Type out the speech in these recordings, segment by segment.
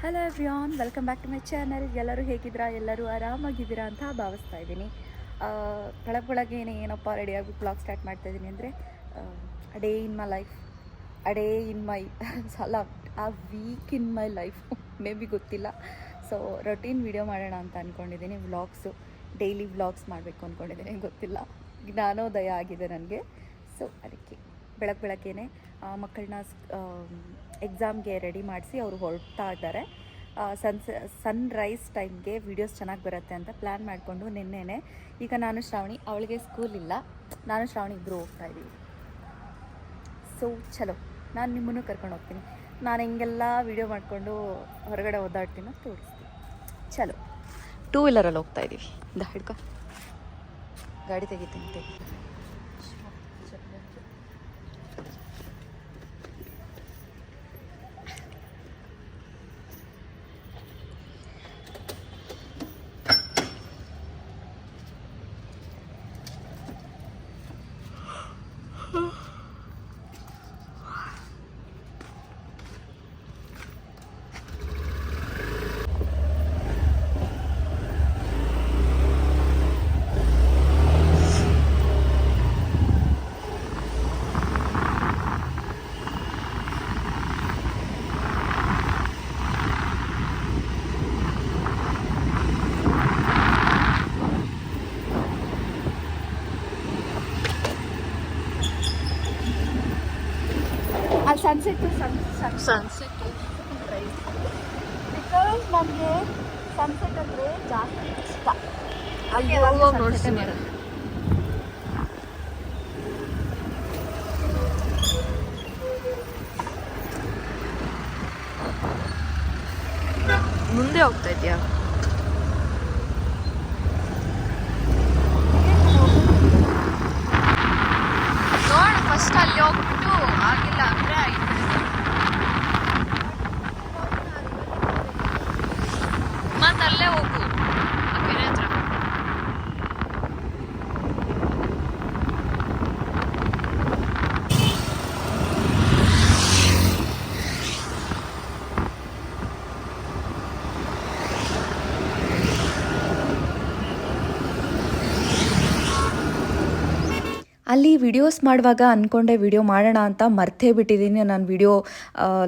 Hello everyone, welcome back to my channel. ಎಲ್ಲರೂ ಹೇಗಿದ್ದೀರಾ? ಎಲ್ಲರೂ ಆರಾಮಾಗಿದ್ದೀರಾ ಅಂತ ಭಾವಿಸ್ತಾ ಇದ್ದೀನಿ. ಬೆಳಗ್ಗೆನೇ ಏನಪ್ಪ ರೆಡಿಯಾಗಿ ಬ್ಲಾಗ್ ಸ್ಟಾರ್ಟ್ ಮಾಡ್ತಾಯಿದ್ದೀನಿ ಅಂದರೆ a day in my life, a day in my ಅಲ್ಲ a week in my life maybe ಗೊತ್ತಿಲ್ಲ. ಸೊ ರೊಟೀನ್ ವಿಡಿಯೋ ಮಾಡೋಣ ಅಂತ ಅಂದ್ಕೊಂಡಿದ್ದೀನಿ. ಡೈಲಿ ವ್ಲಾಗ್ಸ್ ಮಾಡಬೇಕು ಅಂದ್ಕೊಂಡಿದ್ದೀನಿ. ಗೊತ್ತಿಲ್ಲ, ಜ್ಞಾನೋದಯ ಆಗಿದೆ ನನಗೆ. ಸೊ ಅದಕ್ಕೆ ಬೆಳಗ್ಗೆನೇ ಮಕ್ಕಳನ್ನ ಎಕ್ಸಾಮ್ಗೆ ರೆಡಿ ಮಾಡಿಸಿ ಅವರು ಹೊರಡ್ತಾ ಇದ್ದಾರೆ. ಸನ್ರೈಸ್ ಟೈಮ್ಗೆ ವೀಡಿಯೋಸ್ ಚೆನ್ನಾಗಿ ಬರುತ್ತೆ ಅಂತ ಪ್ಲ್ಯಾನ್ ಮಾಡಿಕೊಂಡು ನಿನ್ನೆನೆ ಈಗ ನಾನು ಶ್ರಾವಣಿ, ಅವಳಿಗೆ ಸ್ಕೂಲ್ ಇಲ್ಲ, ನಾನು ಶ್ರಾವಣಿ ಇಬ್ಬರು ಹೋಗ್ತಾ ಇದ್ದೀವಿ. ಸೊ ಚಲೋ, ನಾನು ನಿಮ್ಮನ್ನು ಕರ್ಕೊಂಡು ಹೋಗ್ತೀನಿ. ನಾನು ಹಿಂಗೆಲ್ಲ ವೀಡಿಯೋ ಮಾಡಿಕೊಂಡು ಹೊರಗಡೆ ಓದಾಡ್ತೀನೋ ತೋರಿಸ್ತೀನಿ. ಚಲೋ, 2 ವೀಲರಲ್ಲಿ ಹೋಗ್ತಾ ಇದ್ದೀವಿ. ಹಿಡ್ಕೊ, ಗಾಡಿ ತೆಗಿತೀನಿ. ಸನ್ಸೆಟ್ಟು ಬಿಕಾಸ್ ನನಗೆ ಸನ್ಸೆಟ್ ಅಂದರೆ ಜಾಸ್ತಿ ಇಷ್ಟ. ಅಲ್ಲಿ ಹೋಗಿ ನೋಡ್ತೀನಿ. ಮುಂದೆ ಹೋಗ್ತಾ ಇದೆಯಾ? ನೋಡು, ಫಸ್ಟ್ ಅಲ್ಲಿ ಹೋಗ್ಬಿಟ್ಟು ಆಗಿಲ್ಲ ಅಂದರೆ ಮತ್ತೆ ಅಲ್ಲೇ ಹೋಗು ಕೆರೆ ಹತ್ರ. ಅಲ್ಲಿ ವಿಡಿಯೋಸ್ ಮಾಡುವಾಗ ಅಂದ್ಕೊಂಡೆ ವಿಡಿಯೋ ಮಾಡೋಣ ಅಂತ ಮರ್ತೇ ಬಿಟ್ಟಿದ್ದೀನಿ. ನಾನು video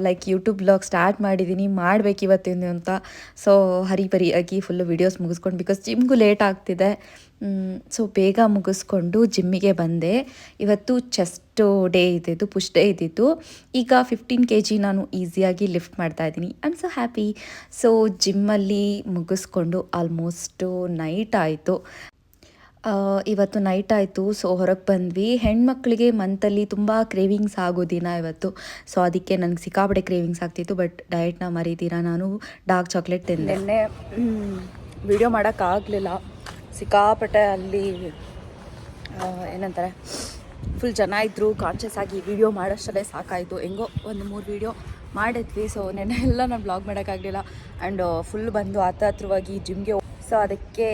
like YouTube blog start ಮಾಡಿದ್ದೀನಿ, ಮಾಡಬೇಕು ಇವತ್ತಿಂದು ಅಂತ. ಸೊ ಹರಿಬರಿಯಾಗಿ ಫುಲ್ಲು ವಿಡಿಯೋಸ್ ಮುಗಿಸ್ಕೊಂಡು, ಬಿಕಾಸ್ ಜಿಮ್ಗೂ ಲೇಟ್ ಆಗ್ತಿದೆ. ಸೊ ಬೇಗ ಮುಗಿಸ್ಕೊಂಡು ಜಿಮ್ಮಿಗೆ ಬಂದೆ. ಇವತ್ತು ಚೆಸ್ಟ್ ಡೇ ಇದ್ದಿದ್ದು, ಪುಷ್ ಡೇ ಇದ್ದಿದ್ದು. ಈಗ 15 kg ನಾನು ಈಸಿಯಾಗಿ ಲಿಫ್ಟ್ ಮಾಡ್ತಾಯಿದ್ದೀನಿ. I am so happy. So ಜಿಮ್ಮಲ್ಲಿ ಮುಗಿಸ್ಕೊಂಡು ಆಲ್ಮೋಸ್ಟು ನೈಟ್ ಆಯಿತು. ಇವತ್ತು ನೈಟ್ ಆಯಿತು. ಸೊ ಹೊರಗೆ ಬಂದ್ವಿ. ಹೆಣ್ಮಕ್ಳಿಗೆ ಮಂತಲ್ಲಿ ತುಂಬ ಕ್ರೇವಿಂಗ್ಸ್ ಆಗೋ ದಿನ ಇವತ್ತು. ಸೊ ಅದಕ್ಕೆ ನನಗೆ ಸಿಕ್ಕಾಪಟ್ಟೆ ಕ್ರೇವಿಂಗ್ಸ್ ಆಗ್ತಿತ್ತು. ಬಟ್ ಡಯಟ್ನ ಮರೀತೀರಾ, ನಾನು ಡಾರ್ಕ್ ಚಾಕ್ಲೇಟ್ ತಿಂದೆ. ನಿನ್ನೆ ವಿಡಿಯೋ ಮಾಡೋಕ್ಕಾಗಲಿಲ್ಲ, ಸಿಕ್ಕಾಪಟ್ಟೆ ಅಲ್ಲಿ ಏನಂತಾರೆ ಫುಲ್ ಜನ ಇದ್ದರು. ಕಾನ್ಷಿಯಸ್ ಆಗಿ ವಿಡಿಯೋ ಮಾಡೋಷ್ಟಲ್ಲೇ ಸಾಕಾಯಿತು. ಹೆಂಗೋ ಒಂದು 3 ವೀಡಿಯೋ ಮಾಡಿದ್ವಿ. ಸೊ ನೆನ್ನೆ ಎಲ್ಲ ನಾನು ಬ್ಲಾಗ್ ಮಾಡೋಕ್ಕಾಗಲಿಲ್ಲ. ಆ್ಯಂಡ್ ಫುಲ್ ಬಂದು ಹತ್ರವಾಗಿ ಜಿಮ್ಗೆ. ಸೊ ಅದಕ್ಕೆ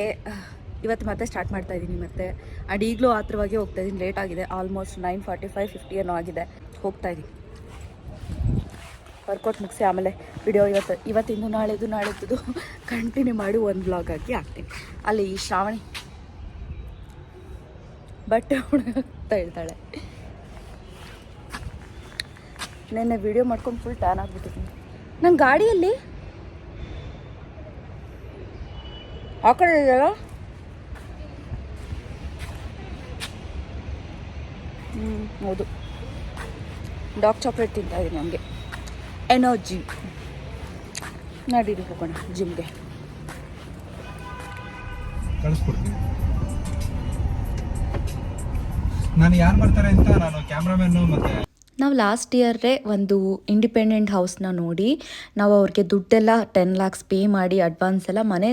ಇವತ್ತು ಮತ್ತೆ ಸ್ಟಾರ್ಟ್ ಮಾಡ್ತಾಯಿದ್ದೀನಿ ಮತ್ತೆ. ಆ್ಯಂಡ್ ಈಗಲೂ ಹತ್ರವಾಗಿ ಹೋಗ್ತಾಯಿದ್ದೀನಿ. ಲೇಟ್ ಆಗಿದೆ, ಆಲ್ಮೋಸ್ಟ್ 9:45, 50 ಏನೋ ಆಗಿದೆ. ಹೋಗ್ತಾಯಿದ್ದೀನಿ, ವರ್ಕೌಟ್ ಮುಗಿಸಿ ಆಮೇಲೆ ವಿಡಿಯೋ ಇವತ್ತಿಂದು ನಾಳೆದು ಕಂಟಿನ್ಯೂ ಮಾಡಿ ಒಂದು ಬ್ಲಾಗ್ ಆಗಿ ಹಾಕ್ತೀನಿ. ಅಲ್ಲಿ ಈ ಶ್ರಾವಣಿ ಬಟ್ಟೆ ಹುಡುಕ್ತಾ ಇರ್ತಾಳೆ. ನೆನ್ನೆ ವಿಡಿಯೋ ಮಾಡ್ಕೊಂಡು ಫುಲ್ ಟ್ಯಾನ್ ಆಗಿಬಿಟ್ಟಿದ್ದೀನಿ. ನನ್ನ ಗಾಡಿಯಲ್ಲಿ ಆ ಕಡೆ ಇದೆಯಲ್ಲ, ಹೌದು, ಡಾರ್ಕ್ ಚಾಕ್ಲೇಟ್ ತಿಂತಾಯಿದ್ದೀನಿ. ನಮಗೆ ಎನರ್ಜಿ. ನಡೀರಿ ಹೋಗೋಣ ಜಿಮ್ಗೆ. ಕಳಿಸ್ಕೊಡ್ತೀನಿ. ನಾನು ಯಾರು ಬರ್ತಾರೆ ಅಂತ ನಾನು ಕ್ಯಾಮ್ರಾಮನ್ನು ಮತ್ತೆ ನಾವು ಲಾಸ್ಟ್ ಇಯರೇ ಒಂದು ಇಂಡಿಪೆಂಡೆಂಟ್ ಹೌಸ್ನ ನೋಡಿ ನಾವು ಅವ್ರಿಗೆ ದುಡ್ಡೆಲ್ಲ 10 lakhs ಪೇ ಮಾಡಿ ಅಡ್ವಾನ್ಸ್ ಎಲ್ಲ ಮನೆ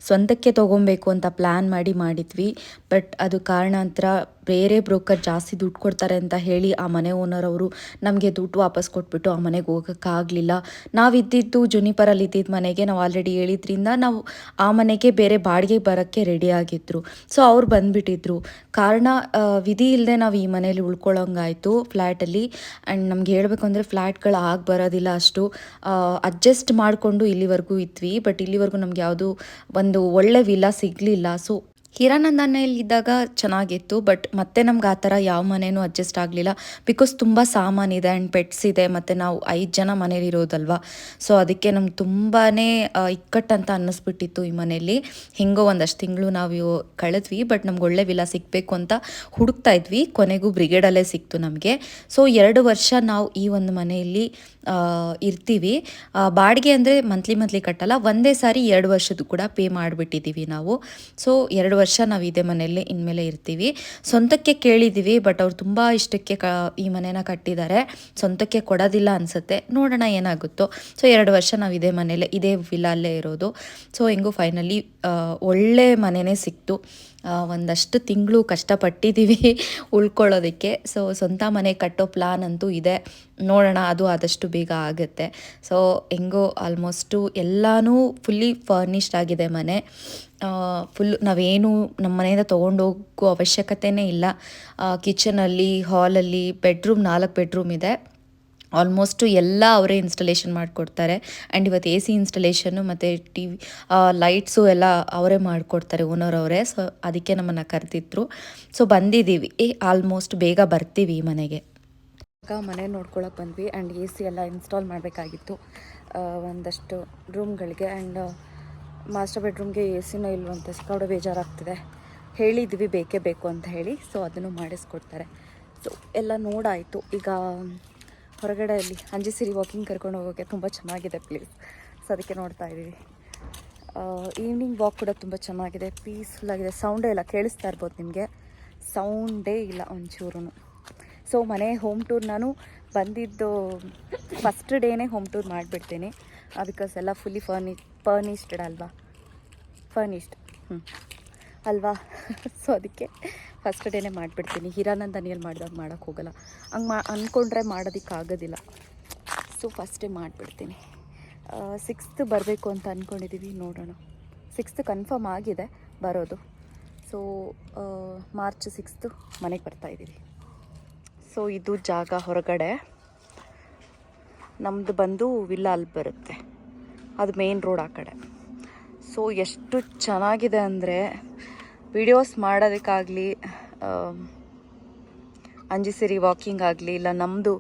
ಸ್ವಂತಕ್ಕೆ ತೊಗೊಬೇಕು ಅಂತ ಪ್ಲ್ಯಾನ್ ಮಾಡಿದ್ವಿ. ಬಟ್ ಅದು ಕಾರಣಾಂತರ ಬೇರೆ ಬ್ರೋಕರ್ ಜಾಸ್ತಿ ದುಡ್ಡು ಕೊಡ್ತಾರೆ ಅಂತ ಹೇಳಿ ಆ ಮನೆ ಓನರ್ ಅವರು ನಮಗೆ ದುಡ್ಡು ವಾಪಸ್ ಕೊಟ್ಬಿಟ್ಟು ಆ ಮನೆಗೆ ಹೋಗೋಕ್ಕಾಗಲಿಲ್ಲ. ನಾವಿದ್ದಿದ್ದು ಜುನಿಪರಲ್ಲಿ ಇದ್ದಿದ್ದ ಮನೆಗೆ ನಾವು ಆಲ್ರೆಡಿ ಹೇಳಿದ್ರಿಂದ ನಾವು ಆ ಮನೆಗೆ ಬೇರೆ ಬಾಡಿಗೆ ಬರೋಕ್ಕೆ ರೆಡಿಯಾಗಿದ್ದರು. ಸೊ ಅವ್ರು ಬಂದುಬಿಟ್ಟಿದ್ರು. ಕಾರಣ ವಿಧಿ ಇಲ್ಲದೆ ನಾವು ಈ ಮನೇಲಿ ಉಳ್ಕೊಳ್ಳೋಂಗಾಯಿತು ಫ್ಲ್ಯಾಟಲ್ಲಿ. ಆ್ಯಂಡ್ ನಮ್ಗೆ ಹೇಳಬೇಕು ಅಂದರೆ ಫ್ಲ್ಯಾಟ್ಗಳು ಆಗಿ ಬರೋದಿಲ್ಲ ಅಷ್ಟು. ಅಡ್ಜಸ್ಟ್ ಮಾಡಿಕೊಂಡು ಇಲ್ಲಿವರೆಗೂ ಇದ್ವಿ. ಬಟ್ ಇಲ್ಲಿವರೆಗೂ ನಮ್ಗೆ ಯಾವುದು ಒಂದು ಒಳ್ಳೆ ವಿಲ್ಲ ಸಿಗಲಿಲ್ಲ. ಸೊ ಹಿರಾನಂದನೆಯಲ್ಲಿದ್ದಾಗ ಚೆನ್ನಾಗಿತ್ತು. ಬಟ್ ಮತ್ತೆ ನಮ್ಗೆ ಆ ಥರ ಯಾವ ಮನೆಯೂ ಅಡ್ಜಸ್ಟ್ ಆಗಲಿಲ್ಲ. ಬಿಕಾಸ್ ತುಂಬ ಸಾಮಾನಿದೆ ಆ್ಯಂಡ್ ಪೆಟ್ಸ್ ಇದೆ, ಮತ್ತು ನಾವು 5 ಜನ ಮನೇಲಿರೋದಲ್ವ. ಸೊ ಅದಕ್ಕೆ ನಮ್ಗೆ ತುಂಬಾ ಇಕ್ಕಟ್ಟಂತ ಅನ್ನಿಸ್ಬಿಟ್ಟಿತ್ತು ಈ ಮನೆಯಲ್ಲಿ. ಹೆಂಗೋ ಒಂದಷ್ಟು ತಿಂಗಳು ನಾವು ಕಳೆದ್ವಿ. ಬಟ್ ನಮ್ಗೆ ಒಳ್ಳೆ ವಿಲ್ಲ ಸಿಗಬೇಕು ಅಂತ ಹುಡುಕ್ತಾ ಇದ್ವಿ. ಕೊನೆಗೂ ಬ್ರಿಗೇಡಲ್ಲೇ ಸಿಕ್ತು ನಮಗೆ. ಸೊ 2 ವರ್ಷ ನಾವು ಈ ಒಂದು ಮನೆಯಲ್ಲಿ ಇರ್ತೀವಿ. ಬಾಡಿಗೆ ಅಂದರೆ ಮಂತ್ಲಿ ಕಟ್ಟಲ್ಲ, ಒಂದೇ ಸಾರಿ 2 ವರ್ಷದ್ದು ಕೂಡ ಪೇ ಮಾಡಿಬಿಟ್ಟಿದ್ದೀವಿ ನಾವು. ಸೊ 2 ವರ್ಷ ನಾವು ಇದೇ ಮನೆಯಲ್ಲೇ ಇನ್ಮೇಲೆ ಇರ್ತೀವಿ. ಸ್ವಂತಕ್ಕೆ ಕೇಳಿದ್ದೀವಿ, ಬಟ್ ಅವ್ರು ತುಂಬ ಇಷ್ಟಕ್ಕೆ ಈ ಮನೇನ ಕಟ್ಟಿದ್ದಾರೆ. ಸ್ವಂತಕ್ಕೆ ಕೊಡೋದಿಲ್ಲ ಅನಿಸುತ್ತೆ, ನೋಡೋಣ ಏನಾಗುತ್ತೋ. ಸೊ 2 ವರ್ಷ ನಾವು ಇದೇ ಮನೇಲೆ ಇದೇ ವಿಲ್ಲಲ್ಲೇ ಇರೋದು. ಸೊ ಹೆಂಗೂ ಫೈನಲಿ ಒಳ್ಳೆ ಮನೆಯೇ ಸಿಕ್ತು. ಒಂದಷ್ಟು ತಿಂಗಳು ಕಷ್ಟಪಟ್ಟಿದ್ದೀವಿ ಉಳ್ಕೊಳ್ಳೋದಕ್ಕೆ. ಸೊ ಸ್ವಂತ ಮನೆ ಕಟ್ಟೋ ಪ್ಲಾನ್ ಅಂತೂ ಇದೆ, ನೋಡೋಣ ಅದು ಆದಷ್ಟು ಬೇಗ ಆಗುತ್ತೆ. ಸೊ ಹೆಂಗೋ ಆಲ್ಮೋಸ್ಟು ಎಲ್ಲನೂ ಫುಲ್ಲಿ ಫರ್ನಿಷ್ಡ್ ಆಗಿದೆ ಮನೆ. ಫುಲ್ ನಾವೇನು ನಮ್ಮ ಮನೆಯಿಂದ ತೊಗೊಂಡೋಗೋ ಅವಶ್ಯಕತೆಯೇ ಇಲ್ಲ. ಕಿಚನಲ್ಲಿ, ಹಾಲಲ್ಲಿ, ಬೆಡ್ರೂಮ್ 4 ಬೆಡ್ರೂಮ್ ಇದೆ. ಆಲ್ಮೋಸ್ಟು ಎಲ್ಲ ಅವರೇ ಇನ್ಸ್ಟಾಲೇಷನ್ ಮಾಡಿಕೊಡ್ತಾರೆ. ಆ್ಯಂಡ್ ಇವತ್ತು AC ಇನ್ಸ್ಟಾಲೇಷನ್ನು ಮತ್ತು TV ಲೈಟ್ಸು ಎಲ್ಲ ಅವರೇ ಮಾಡಿಕೊಡ್ತಾರೆ, ಓನರ್ ಅವರೇ. ಸೊ ಅದಕ್ಕೆ ನಮ್ಮನ್ನು ಕರೆದಿದ್ರು. ಸೊ ಬಂದಿದ್ದೀವಿ, ಆಲ್ಮೋಸ್ಟ್ ಬೇಗ ಬರ್ತೀವಿ ಈ ಮನೆಗೆ. ಮನೆ ನೋಡ್ಕೊಳಕ್ಕೆ ಬಂದ್ವಿ. ಆ್ಯಂಡ್ AC ಎಲ್ಲ ಇನ್ಸ್ಟಾಲ್ ಮಾಡಬೇಕಾಗಿತ್ತು ಒಂದಷ್ಟು ರೂಮ್ಗಳಿಗೆ. ಆ್ಯಂಡ್ ಮಾಸ್ಟರ್ ಬೆಡ್ರೂಮ್ಗೆ ACನೂ ಇಲ್ವಂತೆ, ಸಿಕ್ಕಾಪಟ್ಟೆ ಬೇಜಾರಾಗ್ತಿದೆ. ಹೇಳಿದ್ವಿ ಬೇಕೇ ಬೇಕು ಅಂತ ಹೇಳಿ. ಸೊ ಅದನ್ನು ಮಾಡಿಸ್ಕೊಡ್ತಾರೆ. ಸೊ ಎಲ್ಲ ನೋಡಾಯಿತು. ಈಗ ಹೊರಗಡೆಯಲ್ಲಿ ಅಂಜಿಸಿರಿ ವಾಕಿಂಗ್ ಕರ್ಕೊಂಡು ಹೋಗೋಕ್ಕೆ ತುಂಬ ಚೆನ್ನಾಗಿದೆ ಪ್ಲೇಸ್. ಸೊ ಅದಕ್ಕೆ ನೋಡ್ತಾ ಇದ್ದೀವಿ. ಈವ್ನಿಂಗ್ ವಾಕ್ ಕೂಡ ತುಂಬ ಚೆನ್ನಾಗಿದೆ, ಪೀಸ್ಫುಲ್ಲಾಗಿದೆ. ಸೌಂಡೇ ಇಲ್ಲ, ಕೇಳಿಸ್ತಾ ಇರ್ಬೋದು ನಿಮಗೆ, ಸೌಂಡೇ ಇಲ್ಲ ಒಂಚೂರು. ಸೊ ಮನೆ ಹೋಮ್ ಟೂರ್ ನಾನು ಬಂದಿದ್ದು ಫಸ್ಟ್ ಡೇನೇ ಹೋಮ್ ಟೂರ್ ಮಾಡಿಬಿಡ್ತೀನಿ. ಬಿಕಾಸ್ ಎಲ್ಲ ಫುಲ್ಲಿ ಫರ್ನಿಷ್ಡ್ ಅಲ್ವಾ. ಸೊ ಅದಕ್ಕೆ ಫಸ್ಟ್ ಡೇನೇ ಮಾಡಿಬಿಡ್ತೀನಿ. ಹಿರಾನಂದನಿಯಲ್ಲಿ ಮಾಡಿದಾಗ ಮಾಡೋಕ್ಕೆ ಹೋಗಲ್ಲ, ಹಂಗೆ ಅಂದ್ಕೊಂಡ್ರೆ ಮಾಡೋದಕ್ಕಾಗೋದಿಲ್ಲ. ಸೊ ಫಸ್ಟ್ ಡೇ ಮಾಡಿಬಿಡ್ತೀನಿ. 6th ಬರಬೇಕು ಅಂತ ಅಂದ್ಕೊಂಡಿದ್ದೀವಿ, ನೋಡೋಣ. 6th ಕನ್ಫರ್ಮ್ ಆಗಿದೆ ಬರೋದು. ಸೊ ಮಾರ್ಚ್ 6th ಮನೆಗೆ ಬರ್ತಾಯಿದ್ದೀವಿ. ಸೊ ಇದು ಜಾಗ ಹೊರಗಡೆ, ನಮ್ಮದು ಬಂದು ವಿಲ್ಲಾ ಅಲ್ಲಿ ಬರುತ್ತೆ, ಅದು ಮೇನ್ ರೋಡ್ ಆ ಕಡೆ. ಸೊ ಎಷ್ಟು ಚೆನ್ನಾಗಿದೆ ಅಂದರೆ ವಿಡಿಯೋಸ್ ಮಾಡೋದಕ್ಕಾಗಲಿ, ಅಂಜಿಸಿರಿ ವಾಕಿಂಗ್ ಆಗಲಿ, ಇಲ್ಲ ನಮ್ಮದು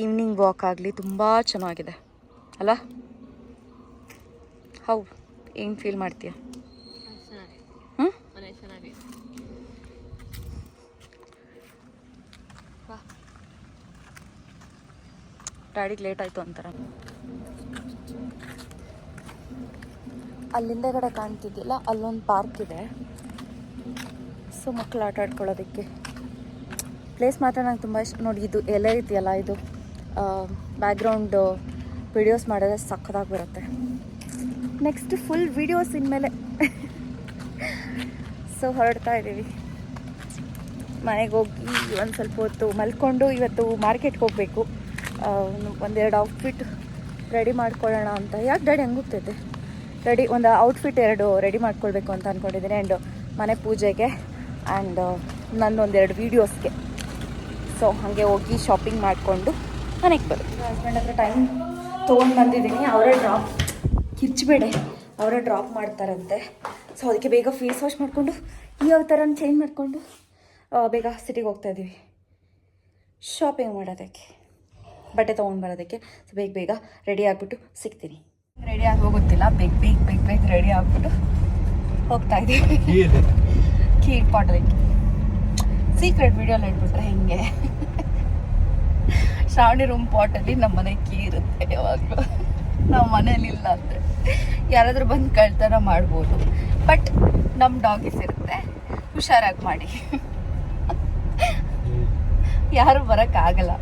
ಈವ್ನಿಂಗ್ ವಾಕ್ ಆಗಲಿ ತುಂಬ ಚೆನ್ನಾಗಿದೆ ಅಲ್ಲ. ಏನು ಫೀಲ್ ಮಾಡ್ತೀಯ? ಡ್ಯಾಡಿಗೆ ಲೇಟ್ ಆಯಿತು ಅಂತಾರ. ಅಲ್ಲಿಂದಗಡೆ ಕಾಣ್ತಿದ್ದಿಲ್ಲ, ಅಲ್ಲೊಂದು ಪಾರ್ಕ್ ಇದೆ. ಸೊ ಮಕ್ಕಳು ಆಟ ಆಡ್ಕೊಳ್ಳೋದಕ್ಕೆ ಪ್ಲೇಸ್ ಮಾತ್ರ ನಂಗೆ ತುಂಬ ಇಷ್ಟ. ನೋಡಿ ಇದು ಎಲೆ ಇದೆಯಲ್ಲ, ಇದು ಬ್ಯಾಕ್ಗ್ರೌಂಡ್ ವಿಡಿಯೋಸ್ ಮಾಡಿದ್ರೆ ಸಕ್ಕತ್ತಾಗಿ ಬರುತ್ತೆ. ನೆಕ್ಸ್ಟ್ ಫುಲ್ ವಿಡಿಯೋಸ್ ಇನ್ಮೇಲೆ. ಸೊ ಹೊರಡ್ತಾ ಇದ್ದೀವಿ. ಮನೆಗೆ ಹೋಗಿ ಒಂದು ಸ್ವಲ್ಪ ಹೊತ್ತು ಮಲ್ಕೊಂಡು ಇವತ್ತು ಮಾರ್ಕೆಟ್ಗೆ ಹೋಗಬೇಕು. ಒಂದೆರಡು ಔಟ್ಫಿಟ್ ರೆಡಿ ಮಾಡ್ಕೊಳ್ಳೋಣ ಅಂತ. ಯಾಕೆ ಡ್ಯಾಡಿ ಹಂಗೆ ಹೋಗ್ತೈತೆ? ಒಂದು ಔಟ್ಫಿಟ್ 2 ರೆಡಿ ಮಾಡ್ಕೊಳ್ಬೇಕು ಅಂತ ಅಂದ್ಕೊಂಡಿದ್ದೀನಿ. ಆ್ಯಂಡ್ ಮನೆ ಪೂಜೆಗೆ ಆ್ಯಂಡ್ ನನ್ನೊಂದೆರಡು ವೀಡಿಯೋಸ್ಗೆ. ಸೊ ಹಾಗೆ ಹೋಗಿ ಶಾಪಿಂಗ್ ಮಾಡಿಕೊಂಡು ಮನೆಗೆ ಬರೋದು. ಹಸ್ಬೆಂಡ್ ಹತ್ರ ಟೈಮ್ ತೊಗೊಂಡು ಬಂದಿದ್ದೀನಿ. ಅವರೇ ಡ್ರಾಪ್ ಮಾಡ್ತಾರಂತೆ. ಸೊ ಅದಕ್ಕೆ ಬೇಗ ಫೇಸ್ ವಾಶ್ ಮಾಡಿಕೊಂಡು ಈ ಅವತಾರನ ಚೇಂಜ್ ಮಾಡಿಕೊಂಡು ಬೇಗ ಸಿಟಿಗೆ ಹೋಗ್ತಾಯಿದ್ದೀವಿ ಶಾಪಿಂಗ್ ಮಾಡೋದಕ್ಕೆ, ಬಟ್ಟೆ ತೊಗೊಂಡು ಬರೋದಕ್ಕೆ. ಸೊ ಬೇಗ ರೆಡಿ ಆಗಿಬಿಟ್ಟು ಸಿಗ್ತೀನಿ. ರೆಡಿ ಆಗಿ ಹೋಗುತ್ತಿಲ್ಲ, ಬೇಗ ರೆಡಿ ಆಗಿಬಿಟ್ಟು ಹೋಗ್ತಾಯಿದ್ದೀವಿ. ಕೀ ಇಟ್ಪಾಟೋದಕ್ಕೆ ಸೀಕ್ರೆಟ್ ವೀಡಿಯೋಲಿ ಇಟ್ಬಿಟ್ರೆ ಹಿಂಗೆ. ಶ್ರಾವಣಿ ರೂಮ್ ಪಾಟಲ್ಲಿ ನಮ್ಮ ಮನೆ ಕೀ ಇರುತ್ತೆ ಯಾವಾಗಲೂ. ನಾವು ಮನೇಲಿ ಇಲ್ಲ ಅಂದರೆ ಯಾರಾದರೂ ಬಂದು ಕಳ್ತನ ಮಾಡ್ಬೋದು. ಬಟ್ ನಮ್ಮ ಡಾಗೀಸ್ ಇರುತ್ತೆ, ಹುಷಾರಾಗಿ ಮಾಡಿ. ಯಾರು ಬರೋಕ್ಕಾಗಲ್ಲ.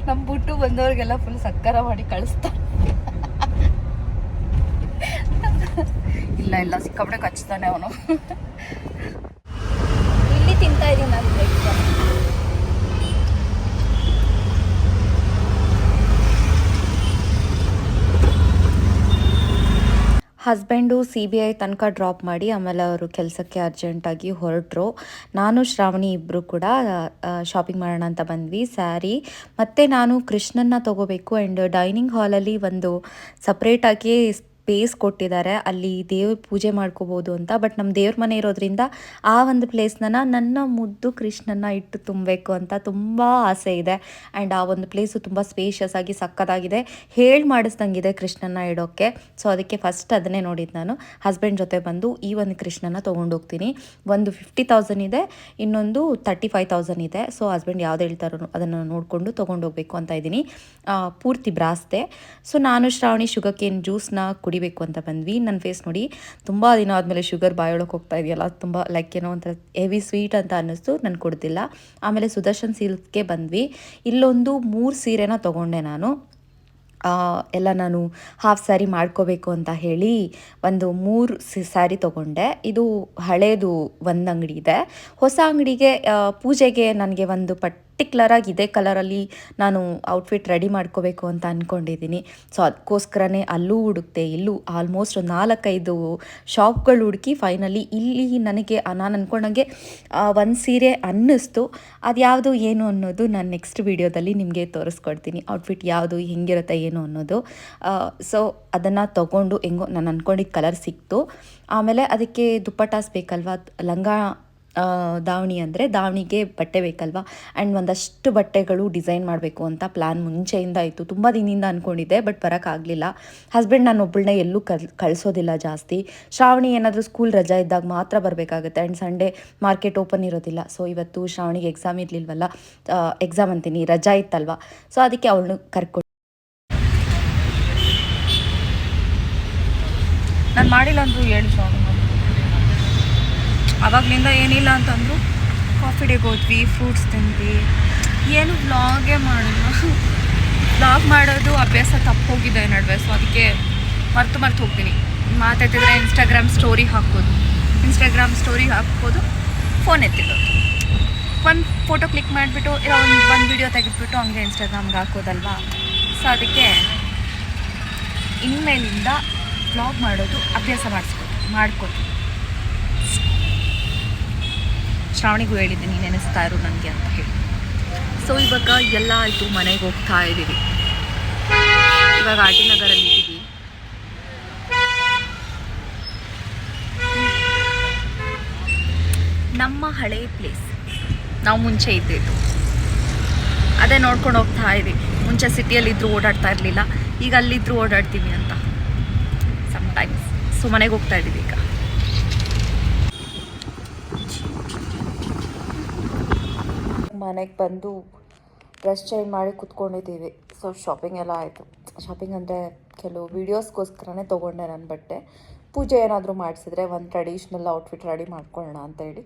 ನಮ್ಮ ಬಿಟ್ಟು ಬಂದವ್ರಿಗೆಲ್ಲ ಫುಲ್ ಸಕ್ಕರ ಮಾಡಿ ಕಳಿಸ್ತಾರೆ. ಇಲ್ಲ ಸಿಕ್ಕಾಪಟ್ಟೆ ಕಚ್ತಾನೆ ಅವನು. ಇಲ್ಲಿ ತಿಂತಾ ಇದ್ದೀನಿ ನಾನು. ಹಸ್ಬೆಂಡು CBI ತನಕ ಡ್ರಾಪ್ ಮಾಡಿ ಆಮೇಲೆ ಅವರು ಕೆಲಸಕ್ಕೆ ಅರ್ಜೆಂಟಾಗಿ ಹೊರಟರು. ನಾನು ಶ್ರಾವಣಿ ಇಬ್ಬರು ಕೂಡ ಶಾಪಿಂಗ್ ಮಾಡೋಣ ಅಂತ ಬಂದ್ವಿ. ಸ್ಯಾರಿ ಮತ್ತು ನಾನು ಕೃಷ್ಣನ್ನ ತೊಗೋಬೇಕು. ಆ್ಯಂಡ್ ಡೈನಿಂಗ್ ಹಾಲಲ್ಲಿ ಒಂದು ಸಪ್ರೇಟಾಗಿ ಸ್ಪೇಸ್ ಕೊಟ್ಟಿದ್ದಾರೆ, ಅಲ್ಲಿ ದೇವ್ರ ಪೂಜೆ ಮಾಡ್ಕೋಬೋದು ಅಂತ. ಬಟ್ ನಮ್ಮ ದೇವ್ರ ಮನೆ ಇರೋದ್ರಿಂದ ಆ ಒಂದು ಪ್ಲೇಸ್ನ ನನ್ನ ಮುದ್ದು ಕೃಷ್ಣನ ಇಟ್ಟು ತುಂಬಬೇಕು ಅಂತ ತುಂಬ ಆಸೆ ಇದೆ. ಆ್ಯಂಡ್ ಆ ಒಂದು ಪ್ಲೇಸು ತುಂಬ ಸ್ಪೇಷಿಯಸ್ ಆಗಿ ಸಕ್ಕತ್ತಾಗಿದೆ, ಹೇಳಿ ಮಾಡಿಸ್ದಂಗಿದೆ ಕೃಷ್ಣನ ಇಡೋಕ್ಕೆ. ಸೊ ಅದಕ್ಕೆ ಫಸ್ಟ್ ಅದನ್ನೇ ನೋಡಿದ್ದು ನಾನು. ಹಸ್ಬೆಂಡ್ ಜೊತೆ ಬಂದು ಈ ಒಂದು ಕೃಷ್ಣನ ತೊಗೊಂಡೋಗ್ತೀನಿ. ಒಂದು 50,000 ಇದೆ, ಇನ್ನೊಂದು 35,000 ಇದೆ. ಸೊ ಹಸ್ಬೆಂಡ್ ಯಾವ್ದು ಹೇಳ್ತಾರೋ ಅದನ್ನು ನೋಡಿಕೊಂಡು ತೊಗೊಂಡೋಗ್ಬೇಕು ಅಂತ ಇದ್ದೀನಿ. ಪೂರ್ತಿ ಬ್ರಾಸ್ದೆ. ಸೊ ನಾನು ಶ್ರಾವಣಿ ಶುಗರ್ ಕೇನ್ ಜ್ಯೂಸ್ನ ಕುಡಿಬೇಕು ಅಂತ ಬಂದ್ವಿ. ನನ್ನ ಫೇಸ್ ನೋಡಿ, ತುಂಬ ದಿನ ಆದಮೇಲೆ ಶುಗರ್ ಬಾಯೊಳಗೆ ಹೋಗ್ತಾ ಇದೆಯಲ್ಲ, ತುಂಬ ಲೈಕ್ ಏನೋ ಒಂಥರ ಹೆವಿ ಸ್ವೀಟ್ ಅಂತ ಅನ್ನಿಸ್ತು. ನಾನು ಕುಡ್ದಿಲ್ಲ. ಆಮೇಲೆ ಸುದರ್ಶನ್ ಸಿಲ್ಕ್ಗೆ ಬಂದ್ವಿ. ಇಲ್ಲೊಂದು 3 ಸೀರೆನ ತೊಗೊಂಡೆ ನಾನು. ಎಲ್ಲ ನಾನು ಹಾಫ್ ಸ್ಯಾರಿ ಮಾಡ್ಕೋಬೇಕು ಅಂತ ಹೇಳಿ ಒಂದು 3 ಸ್ಯಾರಿ ತೊಗೊಂಡೆ. ಇದು ಹಳೇದು ಒಂದು ಅಂಗಡಿ ಇದೆ. ಹೊಸ ಅಂಗಡಿಗೆ ಪೂಜೆಗೆ ನನಗೆ ಒಂದು ಪರ್ಟಿಕ್ಯುಲರಾಗಿ ಇದೇ ಕಲರಲ್ಲಿ ನಾನು ಔಟ್ಫಿಟ್ ರೆಡಿ ಮಾಡ್ಕೋಬೇಕು ಅಂತ ಅಂದ್ಕೊಂಡಿದ್ದೀನಿ. ಸೊ ಅದಕ್ಕೋಸ್ಕರನೇ ಅಲ್ಲೂ ಹುಡುಕ್ತೆ, ಇಲ್ಲೂ ಆಲ್ಮೋಸ್ಟ್ ಒಂದು 4-5 ಶಾಪ್ಗಳು ಹುಡುಕಿ ಫೈನಲಿ ಇಲ್ಲಿ ನನಗೆ ನಾನು ಅಂದ್ಕೊಂಡಂಗೆ ಒಂದು ಸೀರೆ ಅನ್ನಿಸ್ತು. ಅದು ಯಾವುದು ಏನು ಅನ್ನೋದು ನಾನು ನೆಕ್ಸ್ಟ್ ವೀಡಿಯೋದಲ್ಲಿ ನಿಮಗೆ ತೋರಿಸ್ಕೊಡ್ತೀನಿ, ಔಟ್ಫಿಟ್ ಯಾವುದು ಹೆಂಗಿರುತ್ತೆ ಏನು ಅನ್ನೋದು. ಸೊ ಅದನ್ನು ತೊಗೊಂಡು ಹೆಂಗೋ ನಾನು ಅಂದ್ಕೊಂಡಿದ್ದ ಕಲರ್ ಸಿಕ್ತು. ಆಮೇಲೆ ಅದಕ್ಕೆ ದುಪ್ಪಟ್ಟಾಸ್ ಬೇಕಲ್ವ, ಲಂಗ ದಾವಣಿ ಅಂದರೆ ದಾವಣಿಗೆ ಬಟ್ಟೆ ಬೇಕಲ್ವ. ಆ್ಯಂಡ್ ಒಂದಷ್ಟು ಬಟ್ಟೆಗಳು ಡಿಸೈನ್ ಮಾಡಬೇಕು ಅಂತ ಪ್ಲ್ಯಾನ್ ಮುಂಚೆಯಿಂದ ಇತ್ತು, ತುಂಬ ದಿನದಿಂದ ಅಂದ್ಕೊಂಡಿದ್ದೆ, ಬಟ್ ಬರೋಕ್ಕಾಗಲಿಲ್ಲ. ಹಸ್ಬೆಂಡ್ ನಾನು ಒಬ್ಬಳನ್ನೇ ಎಲ್ಲೂ ಕಳಿಸೋದಿಲ್ಲ ಜಾಸ್ತಿ. ಶ್ರಾವಣಿ ಏನಾದರೂ ಸ್ಕೂಲ್ ರಜಾ ಇದ್ದಾಗ ಮಾತ್ರ ಬರಬೇಕಾಗುತ್ತೆ. ಆ್ಯಂಡ್ ಸಂಡೇ ಮಾರ್ಕೆಟ್ ಓಪನ್ ಇರೋದಿಲ್ಲ. ಸೊ ಇವತ್ತು ಶ್ರಾವಣಿಗೆ ಎಕ್ಸಾಮ್ ಇರಲಿಲ್ವಲ್ಲ, ಎಕ್ಸಾಮ್ ಅಂತೀನಿ ರಜಾ ಇತ್ತಲ್ವ. ಸೊ ಅದಕ್ಕೆ ಅವಳನ್ನು ಕರ್ಕೊಂಡು ನಾನು ಮಾಡಿಲ್ಲ ಅಂದರು ಹೇಳಿ ಶ್ರಾವಣಿ. ಆವಾಗಲಿಂದ ಏನಿಲ್ಲ ಅಂತಂದರು. ಕಾಫಿ ಡೇಗೆ ಹೋದ್ವಿ, ಫ್ರೂಟ್ಸ್ ತಿಂದ್ವಿ, ಏನು ವ್ಲಾಗೇ ಮಾಡಿಲ್ಲ. ವ್ಲಾಗ್ ಮಾಡೋದು ಅಭ್ಯಾಸ ತಪ್ಪೋಗಿದೆ ನಡುವೆ. ಸೊ ಅದಕ್ಕೆ ಮರ್ತು ಹೋಗ್ತೀನಿ. ಮಾತಾಡ್ತಿದ್ರೆ ಇನ್ಸ್ಟಾಗ್ರಾಮ್ ಸ್ಟೋರಿ ಹಾಕ್ಬೋದು, ಫೋನ್ ಎತ್ತಿಡೋದು, ಒಂದು ಫೋಟೋ ಕ್ಲಿಕ್ ಮಾಡಿಬಿಟ್ಟು ಇಲ್ಲ ಒಂದು ವಿಡಿಯೋ ತೆಗೆದುಬಿಟ್ಟು ಹಂಗೆ ಇನ್ಸ್ಟಾಗ್ರಾಮ್ಗೆ ಹಾಕೋದಲ್ವಾ. ಸೊ ಅದಕ್ಕೆ ಇನ್ಮೇಲಿಂದ ವ್ಲಾಗ್ ಮಾಡೋದು ಅಭ್ಯಾಸ ಮಾಡ್ಕೊತೀನಿ. ಶ್ರಾವಣಿಗೂ ಹೇಳಿದ್ದೀನಿ ನೆನೆಸ್ತಾ ಇರು ನನಗೆ ಅಂತ ಹೇಳಿ. ಸೊ ಇವಾಗ ಎಲ್ಲ ಆಯಿತು, ಮನೆಗೆ ಹೋಗ್ತಾ ಇದ್ದೀವಿ. ಇವಾಗ ಆರ್.ಟಿ. ನಗರಲ್ಲಿ ಇದ್ದೀವಿ. ನಮ್ಮ ಹಳೆ ಪ್ಲೇಸ್, ನಾವು ಮುಂಚೆ ಇದ್ದಿದ್ದು ಅದೇ ನೋಡ್ಕೊಂಡು ಹೋಗ್ತಾ ಇದ್ದೀವಿ. ಮುಂಚೆ ಸಿಟಿಯಲ್ಲಿದ್ದರೂ ಓಡಾಡ್ತಾ ಇರಲಿಲ್ಲ, ಈಗ ಅಲ್ಲಿದ್ದರೂ ಓಡಾಡ್ತೀವಿ ಅಂತ ಸಮ್ಟೈಮ್ಸ್. ಸೊ ಮನೆಗೆ ಹೋಗ್ತಾ ಇದ್ದೀವಿ ಈಗ. ಮನೆಗೆ ಬಂದು ಡ್ರೆಸ್ ಚೇಂಜ್ ಮಾಡಿ ಕುತ್ಕೊಂಡಿದ್ದೀವಿ. ಸೊ ಶಾಪಿಂಗ್ ಎಲ್ಲ ಆಯಿತು. ಶಾಪಿಂಗ್ ಅಂದರೆ ಕೆಲವು ವೀಡಿಯೋಸ್ಗೋಸ್ಕರನೇ ತೊಗೊಂಡೆ ನಾನು ಬಟ್ಟೆ. ಪೂಜೆ ಏನಾದರೂ ಮಾಡಿಸಿದ್ರೆ ಒಂದು ಟ್ರೆಡಿಷ್ನಲ್ ಔಟ್ಫಿಟ್ ರೆಡಿ ಮಾಡ್ಕೊಳ್ಳೋಣ ಅಂತೇಳಿ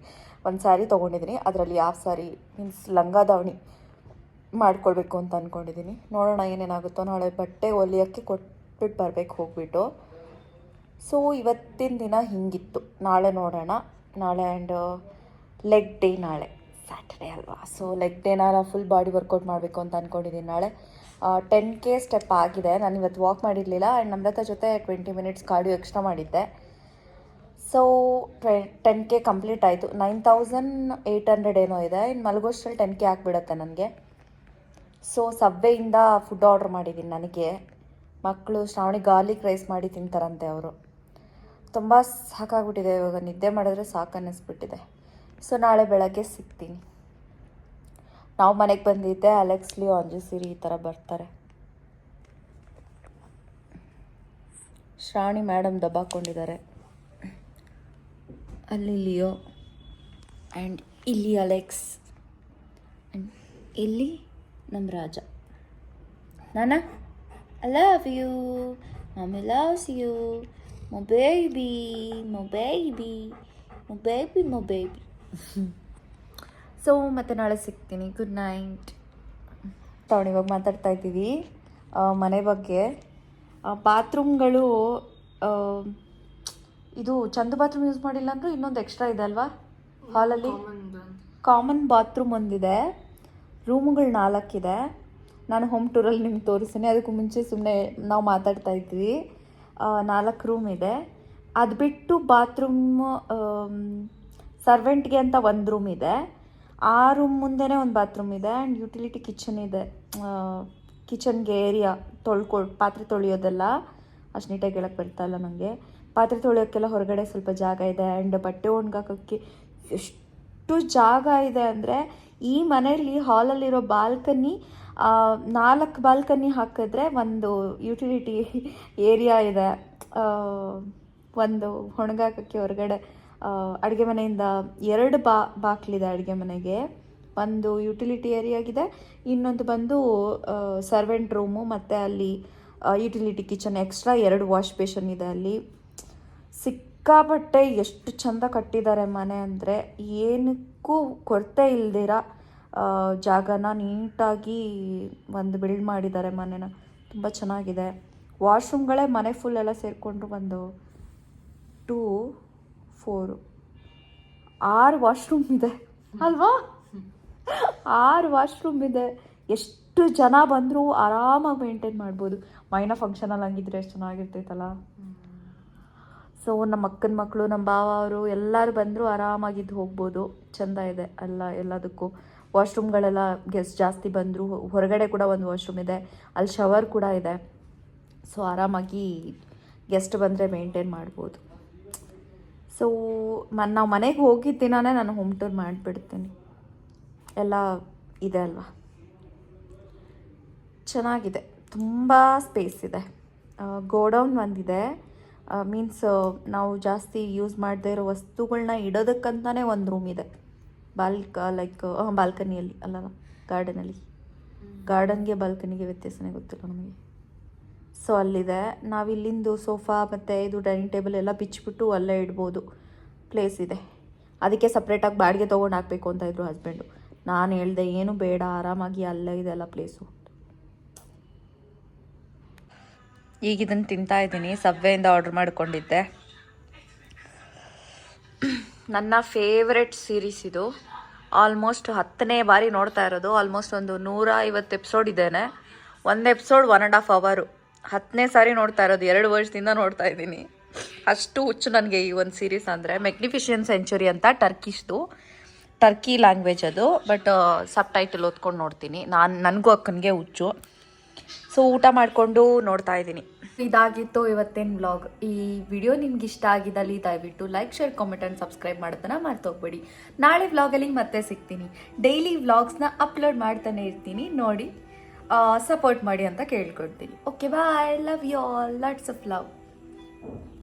ಒಂದು ಸ್ಯಾರಿ ತೊಗೊಂಡಿದ್ದೀನಿ. ಅದರಲ್ಲಿ ಯಾವ ಸ್ಯಾರಿ ಮೀನ್ಸ್ ಲಂಗ ದಾವಣಿ ಮಾಡ್ಕೊಳ್ಬೇಕು ಅಂತ ಅಂದ್ಕೊಂಡಿದ್ದೀನಿ. ನೋಡೋಣ ಏನೇನಾಗುತ್ತೋ. ನಾಳೆ ಬಟ್ಟೆ ಹೊಲಿಯೋಕ್ಕೆ ಕೊಟ್ಬಿಟ್ಟು ಬರಬೇಕು ಹೋಗ್ಬಿಟ್ಟು. ಸೊ ಇವತ್ತಿನ ದಿನ ಹಿಂಗಿತ್ತು. ನಾಳೆ ನೋಡೋಣ. ನಾಳೆ ಆ್ಯಂಡ್ ಲೆಗ್ ಡೇ, ನಾಳೆ ಸ್ಯಾಟರ್ಡೇ ಅಲ್ವಾ. ಸೊ ಲೆಗ್ ಡೇನ ಫುಲ್ ಬಾಡಿ ವರ್ಕೌಟ್ ಮಾಡಬೇಕು ಅಂತ ಅಂದ್ಕೊಂಡಿದ್ದೀನಿ. ನಾಳೆ 10K ಸ್ಟೆಪ್ ಆಗಿದೆ. ನಾನು ಇವತ್ತು ವಾಕ್ ಮಾಡಿರಲಿಲ್ಲ. ಆ್ಯಂಡ್ ನಮ್ರತ ಜೊತೆ 20 ಮಿನಿಟ್ಸ್ ಕಾರ್ಡಿಯೋ ಎಕ್ಸ್ಟ್ರಾ ಮಾಡಿದ್ದೆ. ಸೊ 10K ಕಂಪ್ಲೀಟ್ ಆಯಿತು. 9,800 ಏನೋ ಇದೆ. ಇನ್ನು ಮಲಗೋಷ್ಟರಲ್ಲಿ 10K ಆಗಿಬಿಡುತ್ತೆ ನನಗೆ. ಸೊ ಸಬ್ವೆಯಿಂದ ಫುಡ್ ಆರ್ಡ್ರ್ ಮಾಡಿದ್ದೀನಿ. ನನಗೆ ಮಕ್ಕಳು ಶ್ರಾವಣಿ ಗಾರ್ಲಿಕ್ ರೈಸ್ ಮಾಡಿ ತಿಂತಾರಂತೆ ಅವರು. ತುಂಬ ಸಾಕಾಗ್ಬಿಟ್ಟಿದೆ, ಇವಾಗ ನಿದ್ದೆ ಮಾಡಿದ್ರೆ ಸಾಕು ಅನ್ನಿಸ್ಬಿಟ್ಟಿದೆ. ಸೊ ನಾಳೆ ಬೆಳಗ್ಗೆ ಸಿಗ್ತೀನಿ. ನಾವು ಮನೆಗೆ ಬಂದಿದ್ದೆ, ಅಲೆಕ್ಸ್, ಲಿಯೋ, ಅಂಜು, ಸಿರಿ ಈ ಥರ ಬರ್ತಾರೆ. ಶ್ರಾವಣಿ ಮೇಡಮ್ ದಬ್ಬಾಕೊಂಡಿದ್ದಾರೆ. ಅಲ್ಲಿ ಲಿಯೋ ಆ್ಯಂಡ್ ಇಲ್ಲಿ ಅಲೆಕ್ಸ್ ಆ್ಯಂಡ್ ಇಲ್ಲಿ ನಮ್ಮ ರಾಜ. ನಾನಾ I love you, mummy loves you, my baby, my baby, my baby, my baby. So ಮತ್ತೆ ನಾಳೆ ಸಿಗ್ತೀನಿ. Good night. ಶ್ರಾವಣಿ ಇವಾಗ ಮಾತಾಡ್ತಾ ಇದ್ದೀವಿ ಮನೆ ಬಗ್ಗೆ. ಬಾತ್ರೂಮ್ಗಳು ಇದು ಚಂದು ಬಾತ್ರೂಮ್ ಯೂಸ್ ಮಾಡಿಲ್ಲ ಅಂದರೂ ಇನ್ನೊಂದು ಎಕ್ಸ್ಟ್ರಾ ಇದೆ ಅಲ್ವಾ ಹಾಲಲ್ಲಿ. ಕಾಮನ್ ಬಾತ್ರೂಮ್ ಒಂದಿದೆ, ರೂಮುಗಳು 4 ಇದೆ. ನಾನು ಹೋಮ್ ಟೂರಲ್ಲಿ ನಿಮ್ಗೆ ತೋರಿಸ್ತೀನಿ. ಅದಕ್ಕೂ ಮುಂಚೆ ಸುಮ್ಮನೆ ನಾವು ಮಾತಾಡ್ತಾ ಇದ್ವಿ. 4 ರೂಮ್ ಇದೆ. ಅದು ಬಿಟ್ಟು ಬಾತ್ರೂಮ್ ಸರ್ವೆಂಟ್ಗೆ ಅಂತ ಒಂದು ರೂಮ್ ಇದೆ. ಆ ರೂಮ್ ಮುಂದೆನೇ ಒಂದು ಬಾತ್ರೂಮ್ ಇದೆ ಆ್ಯಂಡ್ ಯುಟಿಲಿಟಿ ಕಿಚನ್ ಇದೆ. ಕಿಚನ್ಗೆ ಏರಿಯಾ ಪಾತ್ರೆ ತೊಳೆಯೋದೆಲ್ಲ ಅಷ್ಟು ನೀಟಾಗಿ ಹೇಳಕ್ಕೆ ಬರ್ತಾಯಿಲ್ಲ ನನಗೆ. ಪಾತ್ರೆ ತೊಳೆಯೋಕ್ಕೆಲ್ಲ ಹೊರಗಡೆ ಸ್ವಲ್ಪ ಜಾಗ ಇದೆ ಆ್ಯಂಡ್ ಬಟ್ಟೆ ಒಣಗಾಕೋಕ್ಕೆ ಎಷ್ಟು ಜಾಗ ಇದೆ ಅಂದರೆ, ಈ ಮನೆಯಲ್ಲಿ ಹಾಲಲ್ಲಿರೋ ಬಾಲ್ಕನಿ 4 ಬಾಲ್ಕನಿ ಹಾಕಿದ್ರೆ ಒಂದು ಯುಟಿಲಿಟಿ ಏರಿಯಾ ಇದೆ. ಒಂದು ಒಣಗಾಕೋಕ್ಕೆ ಹೊರಗಡೆ ಅಡುಗೆ ಮನೆಯಿಂದ 2 ಬಾಗಿಲಿದೆ ಅಡುಗೆ ಮನೆಗೆ. ಒಂದು ಯುಟಿಲಿಟಿ ಏರಿಯಾಗಿದೆ, ಇನ್ನೊಂದು ಬಂದು ಸರ್ವೆಂಟ್ ರೂಮು, ಮತ್ತು ಅಲ್ಲಿ utility kitchen extra 2 wash basin ಇದೆ ಅಲ್ಲಿ. ಸಿಕ್ಕಾಪಟ್ಟೆ ಎಷ್ಟು ಚೆಂದ ಕಟ್ಟಿದ್ದಾರೆ ಮನೆ ಅಂದರೆ, ಏನಕ್ಕೂ ಕೊರತೆ ಇಲ್ದಿರ ಜಾಗನ ನೀಟಾಗಿ ಒಂದು ಬಿಲ್ಡ್ ಮಾಡಿದ್ದಾರೆ ಮನೆನ. ತುಂಬ ಚೆನ್ನಾಗಿದೆ. ವಾಶ್ರೂಮ್ಗಳೇ ಮನೆ ಫುಲ್ ಎಲ್ಲ ಸೇರಿಕೊಂಡು ಒಂದು 2, 4, 6 ವಾಶ್ರೂಮ್ ಇದೆ ಅಲ್ವಾ? 6 ವಾಶ್ರೂಮ್ ಇದೆ. ಎಷ್ಟು ಜನ ಬಂದರೂ ಆರಾಮಾಗಿ ಮೇಂಟೈನ್ ಮಾಡ್ಬೋದು. ಮೈನ ಫಂಕ್ಷನಲ್ಲಿ ಹಂಗಿದ್ರೆ ಎಷ್ಟು ಚೆನ್ನಾಗಿರ್ತೈತಲ್ಲ. ಸೊ ನಮ್ಮ ಅಕ್ಕನ ಮಕ್ಕಳು, ನಮ್ಮ ಭಾವ ಅವರು ಎಲ್ಲರೂ ಬಂದರೂ ಆರಾಮಾಗಿದ್ದು ಹೋಗ್ಬೋದು. ಚೆಂದ ಇದೆ ಎಲ್ಲದಕ್ಕೂ. ವಾಶ್ರೂಮ್ಗಳೆಲ್ಲ ಗೆಸ್ಟ್ ಜಾಸ್ತಿ ಬಂದರು. ಹೊರಗಡೆ ಕೂಡ ಒಂದು ವಾಶ್ರೂಮ್ ಇದೆ, ಅಲ್ಲಿ ಶವರ್ ಕೂಡ ಇದೆ. ಸೊ ಆರಾಮಾಗಿ ಗೆಸ್ಟ್ ಬಂದರೆ ಮೇಂಟೈನ್ ಮಾಡ್ಬೋದು. ಸೊ ನಾವು ಮನೆಗೆ ಹೋಗಿದ್ದ ದಿನವೇ ನಾನು ಹೋಮ್ ಟೂರ್ ಮಾಡಿಬಿಡ್ತೀನಿ. ಎಲ್ಲ ಇದೆ ಅಲ್ವಾ, ಚೆನ್ನಾಗಿದೆ. ತುಂಬ ಸ್ಪೇಸ್ ಇದೆ. ಗೋಡೌನ್ ಒಂದಿದೆ, ಮೀನ್ಸ್ ನಾವು ಜಾಸ್ತಿ ಯೂಸ್ ಮಾಡದೇ ಇರೋ ವಸ್ತುಗಳನ್ನ ಇಡೋದಕ್ಕಂತಲೇ ಒಂದು ರೂಮ್ ಇದೆ. ಬಾಲ್ಕನಿಯಲ್ಲಿ ಅಲ್ಲ, ಗಾರ್ಡನ್ಗೆ ಬಾಲ್ಕನಿಗೆ ವ್ಯತ್ಯಾಸನೇ ಗೊತ್ತಿಲ್ಲ ನಮಗೆ. ಸೊ ಅಲ್ಲಿದೆ. ನಾವಿಲ್ಲಿಂದು ಸೋಫಾ ಮತ್ತು ಇದು ಡೈನಿಂಗ್ ಟೇಬಲ್ ಎಲ್ಲ ಬಿಚ್ಚಿಬಿಟ್ಟು ಅಲ್ಲೇ ಇಡ್ಬೋದು, ಪ್ಲೇಸ್ ಇದೆ. ಅದಕ್ಕೆ ಸಪ್ರೇಟಾಗಿ ಬಾಡಿಗೆ ತೊಗೊಂಡು ಹಾಕಬೇಕು ಅಂತ ಇದ್ರು ಹಸ್ಬೆಂಡು. ನಾನು ಹೇಳ್ದೆ ಏನು ಬೇಡ, ಆರಾಮಾಗಿ ಅಲ್ಲೇ ಇದೆಲ್ಲ ಪ್ಲೇಸು. ಈಗ ಇದನ್ನು ತಿಂತಾ ಇದ್ದೀನಿ. ಸಬ್ವೆಯಿಂದ ಆರ್ಡ್ರ್ ಮಾಡ್ಕೊಂಡಿದ್ದೆ. ನನ್ನ ಫೇವ್ರೆಟ್ ಸೀರೀಸ್ ಇದು. ಆಲ್ಮೋಸ್ಟ್ 10ನೇ ಬಾರಿ ನೋಡ್ತಾ ಇರೋದು. ಆಲ್ಮೋಸ್ಟ್ ಒಂದು 150 ಎಪಿಸೋಡ್ ಇದ್ದೇನೆ. ಒಂದು ಎಪಿಸೋಡ್ 1.5 hour. 10ನೇ ಸಾರಿ ನೋಡ್ತಾ ಇರೋದು. 2 ವರ್ಷದಿಂದ ನೋಡ್ತಾ ಇದ್ದೀನಿ. ಅಷ್ಟು ಹುಚ್ಚು ನನಗೆ ಈ ಒಂದು ಸೀರೀಸ್ ಅಂದರೆ. ಮೆಗ್ನಿಫಿಷಿಯಂಟ್ ಸೆಂಚುರಿ ಅಂತ ಟರ್ಕಿ ಲ್ಯಾಂಗ್ವೇಜ್ ಅದು. ಬಟ್ ಸಬ್ ಟೈಟಲ್ ಓದ್ಕೊಂಡು ನೋಡ್ತೀನಿ. ನನಗೂ ಅಕ್ಕನಿಗೆ ಹುಚ್ಚು. ಸೊ ಊಟ ಮಾಡಿಕೊಂಡು ನೋಡ್ತಾ ಇದ್ದೀನಿ. ಇದಾಗಿತ್ತು ಇವತ್ತಿನ ವ್ಲಾಗ್. ಈ ವಿಡಿಯೋ ನಿಮ್ಗೆ ಇಷ್ಟ ಆಗಿದ್ದಲ್ಲಿ ದಯವಿಟ್ಟು like, share, comment and subscribe ಮಾಡೋದನ್ನ ಮರ್ತೋಗ್ಬೇಡಿ. ನಾಳೆ ವ್ಲಾಗಲ್ಲಿ ಮತ್ತೆ ಸಿಗ್ತೀನಿ. ಡೈಲಿ ವ್ಲಾಗ್ಸ್ನ ಅಪ್ಲೋಡ್ ಮಾಡ್ತಾನೆ ಇರ್ತೀನಿ, ನೋಡಿ ಸಪೋರ್ಟ್ ಮಾಡಿ ಅಂತ ಕೇಳ್ಕೊಡ್ತೀನಿ. Okay, bye. Love you all. Lots of love.